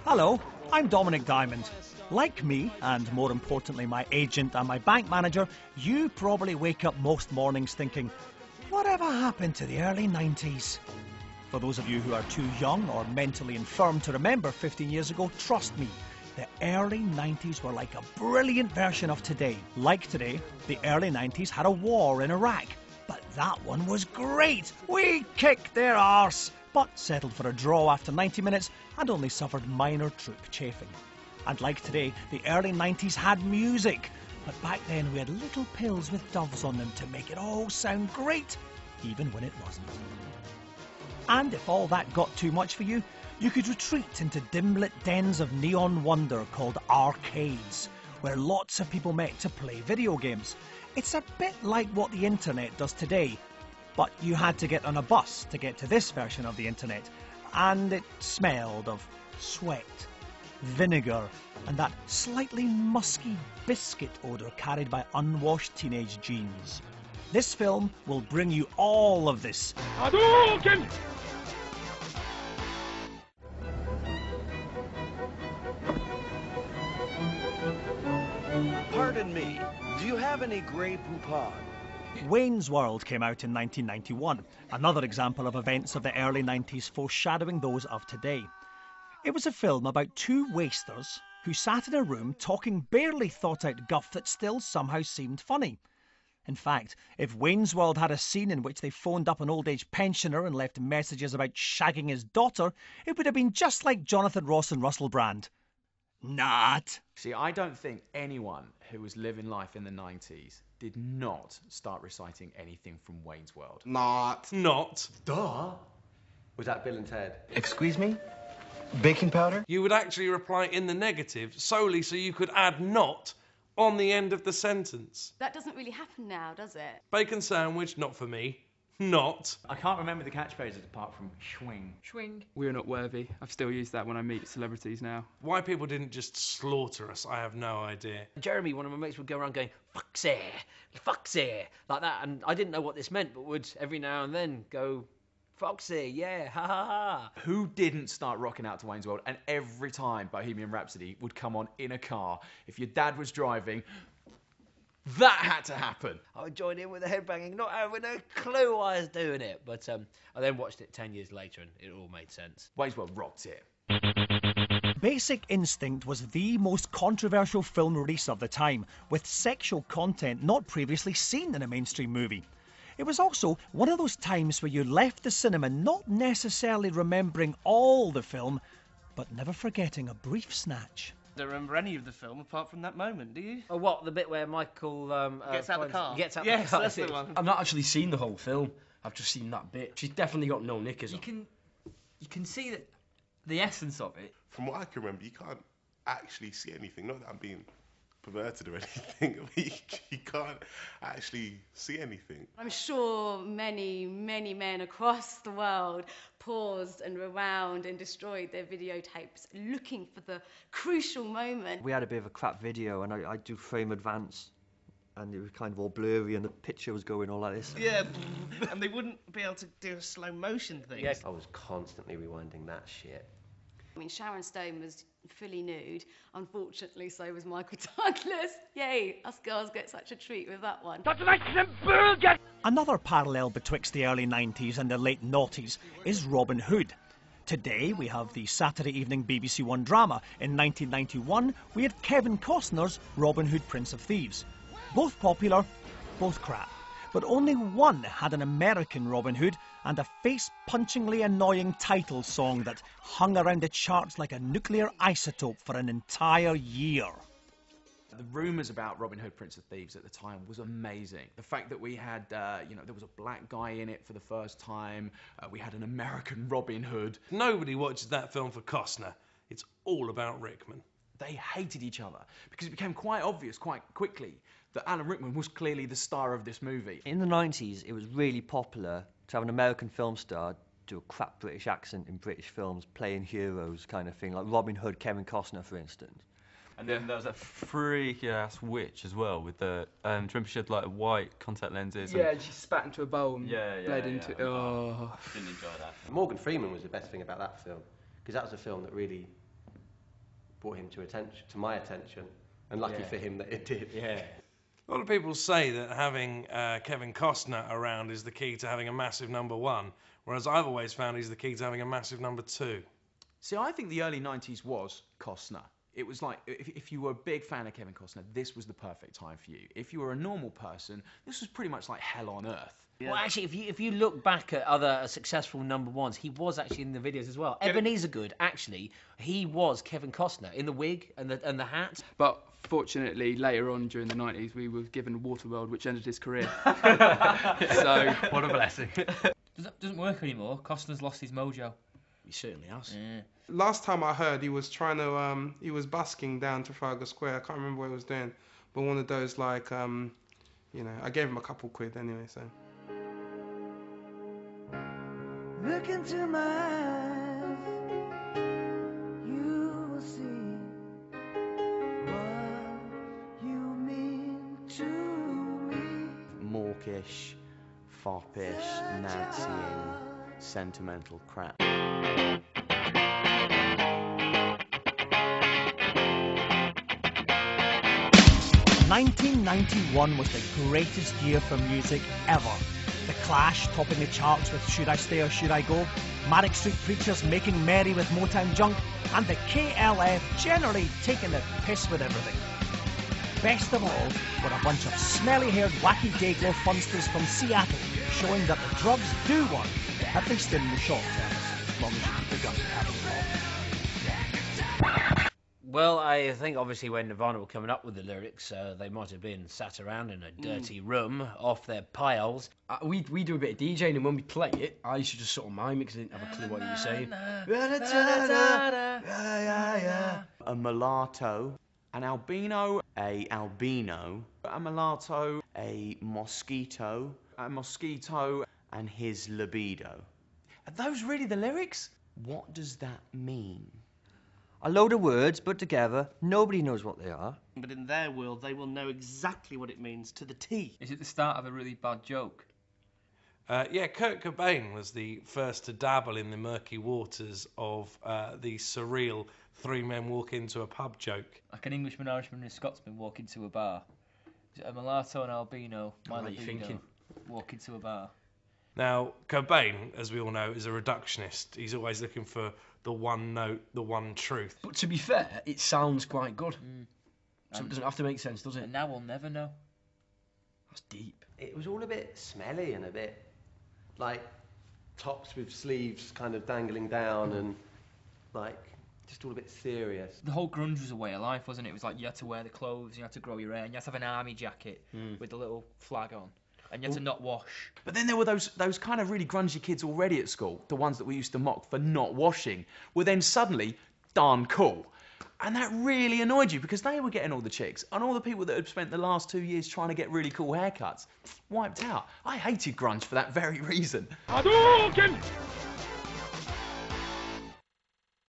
Hello, I'm Dominic Diamond. Like me, and more importantly my agent and my bank manager, you probably wake up most mornings thinking, whatever happened to the early 90s? For those of you who are too young or mentally infirm to remember 15 years ago, trust me, the early 90s were like a brilliant version of today. Like today, the early 90s had a war in Iraq. But that one was great! We kicked their arse! But settled for a draw after 90 minutes and only suffered minor troop chafing. And like today, the early 90s had music. But back then we had little pills with doves on them to make it all sound great, even when it wasn't. And if all that got too much for you, you could retreat into dim-lit dens of neon wonder called arcades, where lots of people met to play video games. It's a bit like what the internet does today, but you had to get on a bus to get to this version of the internet, and it smelled of sweat, vinegar, and that slightly musky biscuit odour carried by unwashed teenage jeans. This film will bring you all of this. Hadouken! Pardon me, do you have any Grey Poupon? Wayne's World came out in 1991, another example of events of the early 90s foreshadowing those of today. It was a film about two wasters who sat in a room talking barely thought out guff that still somehow seemed funny. In fact, if Wayne's World had a scene in which they phoned up an old age pensioner and left messages about shagging his daughter, it would have been just like Jonathan Ross and Russell Brand. Not. See, I don't think anyone who was living life in the 90s did not start reciting anything from Wayne's World. Not. Duh. Was that Bill and Ted? Excuse me? Baking powder? You would actually reply in the negative solely so you could add not on the end of the sentence. That doesn't really happen now, does it? Bacon sandwich, not for me. Not. I can't remember the catchphrases apart from schwing. Schwing. We're not worthy. I've still used that when I meet celebrities now. Why people didn't just slaughter us, I have no idea. Jeremy, one of my mates, would go around going, "Foxy, foxy," like that, and I didn't know what this meant, but would every now and then go, "Foxy, yeah, ha ha ha." Who didn't start rocking out to Wayne's World? And every time Bohemian Rhapsody would come on in a car, if your dad was driving, that had to happen. I would join in with the headbanging, not having a clue why I was doing it. But I then watched it 10 years later and it all made sense. Wayne's World rocked it. Basic Instinct was the most controversial film release of the time, with sexual content not previously seen in a mainstream movie. It was also one of those times where you left the cinema not necessarily remembering all the film, but never forgetting a brief snatch. I don't remember any of the film apart from that moment, do you? Oh, what? The bit where Michael gets out of the car? Gets out yes, the car. That's the one. I've not actually seen the whole film. I've just seen that bit. She's definitely got no knickers on. You can see that the essence of it. From what I can remember, you can't actually see anything. Not that I'm being perverted or anything. You can't actually see anything. I'm sure many, many men across the world paused and rewound and destroyed their videotapes looking for the crucial moment. We had a bit of a crap video and I do frame advance and it was kind of all blurry and the picture was going all like this. Yeah, and they wouldn't be able to do a slow motion thing. Yes. I was constantly rewinding that shit. I mean, Sharon Stone was fully nude. Unfortunately, so was Michael Douglas. Yay, us girls get such a treat with that one. Another parallel betwixt the early 90s and the late noughties is Robin Hood. Today we have the Saturday evening BBC One drama. In 1991 we had Kevin Costner's Robin Hood, Prince of Thieves. Both popular, both crap. But only one had an American Robin Hood and a face-punchingly annoying title song that hung around the charts like a nuclear isotope for an entire year. The rumours about Robin Hood, Prince of Thieves at the time was amazing. The fact that we had, there was a black guy in it for the first time. We had an American Robin Hood. Nobody watches that film for Costner. It's all about Rickman. They hated each other because it became quite obvious quite quickly that Alan Rickman was clearly the star of this movie. In the 90s, it was really popular to have an American film star do a crap British accent in British films, playing heroes kind of thing, like Robin Hood, Kevin Costner, for instance. And then there was that freaky-ass witch as well, with the, remember she had like white contact lenses. Yeah, and she spat into a bowl and bled yeah. into it. Oh. Didn't enjoy that. Morgan Freeman was the best thing about that film, because that was a film that really brought him to my attention, and lucky for him that it did. Yeah. A lot of people say that having Kevin Costner around is the key to having a massive number one, whereas I've always found he's the key to having a massive number two. See, I think the early 90s was Costner. It was like, if you were a big fan of Kevin Costner, this was the perfect time for you. If you were a normal person, this was pretty much like hell on earth. Yeah. Well, actually, if you look back at other successful number ones, he was actually in the videos as well. Ebenezer Good, actually, he was Kevin Costner in the wig and the hat. But fortunately, later on during the 90s, we were given Waterworld, which ended his career. So what a blessing. Doesn't work anymore. Costner's lost his mojo. He certainly has. Yeah. Last time I heard, he was trying to, he was busking down Trafalgar Square. I can't remember what he was doing, but one of those like, you know, I gave him a couple quid anyway, so. Look into my eyes, you will see what you mean to me. Mawkish, foppish, Nancying, sentimental crap. 1991 was the greatest year for music ever. The Clash topping the charts with Should I Stay or Should I Go, Marrick Street Preachers making merry with Motown Junk, and the KLF generally taking the piss with everything. Best of all were a bunch of smelly-haired wacky dayglow funsters from Seattle showing that the drugs do work, at least in the short term, as long as you keep the gun having Well, I think obviously when Nirvana were coming up with the lyrics, they might have been sat around in a dirty room off their piles. We do a bit of DJing, and when we play it, I used to just sort of mime it because I didn't have a clue what you were saying. A mulatto, an albino, a albino, a mulatto, a mosquito, and his libido. Are those really the lyrics? What does that mean? A load of words put together, nobody knows what they are. But in their world, they will know exactly what it means to the T. Is it the start of a really bad joke? Yeah, Kurt Cobain was the first to dabble in the murky waters of the surreal three men walk into a pub joke. Like an Englishman, Irishman, and a Scotsman walk into a bar. Is it a mulatto and albino? What are you thinking? Walk into a bar. Now, Cobain, as we all know, is a reductionist. He's always looking for the one note, the one truth. But to be fair, it sounds quite good. So it doesn't have to make sense, does it? And now we'll never know. That's deep. It was all a bit smelly and a bit like tops with sleeves kind of dangling down and like just all a bit serious. The whole grunge was a way of life, wasn't it? It was like you had to wear the clothes, you had to grow your hair, and you had to have an army jacket with the little flag on. And you had to not wash. But then there were those kind of really grungy kids already at school, the ones that we used to mock for not washing, were then suddenly darn cool. And that really annoyed you because they were getting all the chicks, and all the people that had spent the last 2 years trying to get really cool haircuts wiped out. I hated grunge for that very reason. Hadouken!